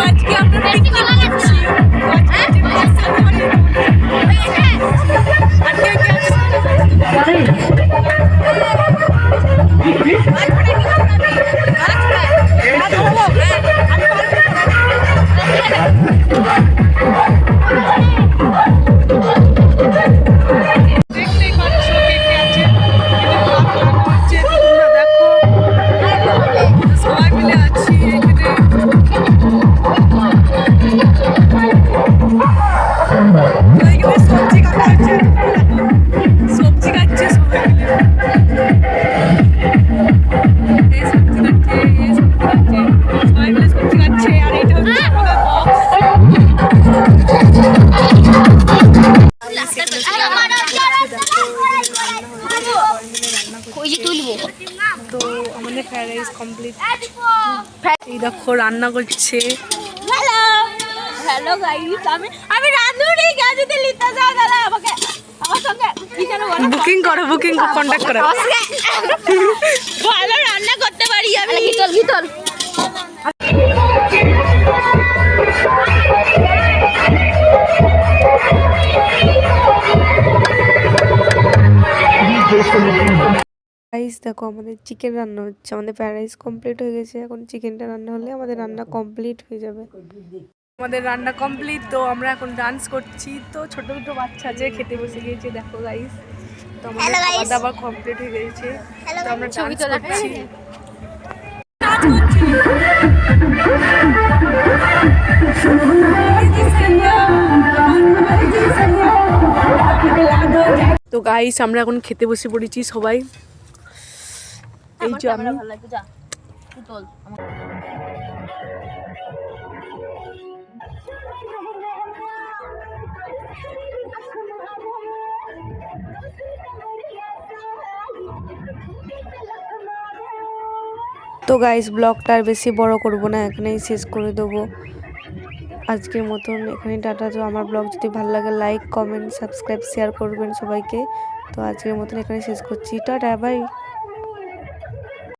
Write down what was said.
আজকে আমরা পিকনিক করছি। দেখতেই পাচ্ছ কে কে আছে, হচ্ছে তোমরা দেখো সবাই মিলে আছি এখানে। এখানে সবজি কাটা হচ্ছে, সবজি কাটছে সবাই মিলে। এই সবজি কাটছে, এই সবজি কাটছে, সবাই মিলে সবজি কাটছে। আর এটা হচ্ছে আমাদের বক্স। তো আমাদের ফ্রাইড রাইস কমপ্লিট। এই দেখো রান্না করছে। হ্যালো গাইস, আমি রাঁধুনি, কেউ যদি নিতে চাও তাহলে আমাকে আমার সঙ্গে কি যেন বলো, বুকিং করো, বুকিং কন্ট্যাক্ট করো। ভালো রান্না করতে পারি আমি। গিতল রাইস দেখো আমাদের চিকেন রান্না হচ্ছে। আমাদের ফ্রাইড রাইস কমপ্লিট হয়ে গেছে, এখন চিকেনটা রান্না হলে আমাদের রান্না কমপ্লিট হয়ে যাবে। আমাদের রান্না কমপ্লিট। তো আমরা এখন ডান্স করছি। তো ছোট ছোট বাচ্চা যে খেতে বসে গিয়েছে দেখো গাইস। তো আমাদের খাওয়া দাওয়া কমপ্লিট হয়ে গেছে। তো আমরা ডান্স করছি। তো গাইস আমরা এখন খেতে বসে পড়েছি সবাই। এই যে আমি তো গাইস ব্লগটা আর বেশি বড় করব না, এখানেই শেষ করে দেবো আজকের মতন। এখানে টাটা। তো আমার ব্লগ যদি ভালো লাগে লাইক কমেন্ট সাবস্ক্রাইব শেয়ার করবেন সবাইকে। তো আজকের মতন এখানে শেষ করছি। Tata bye.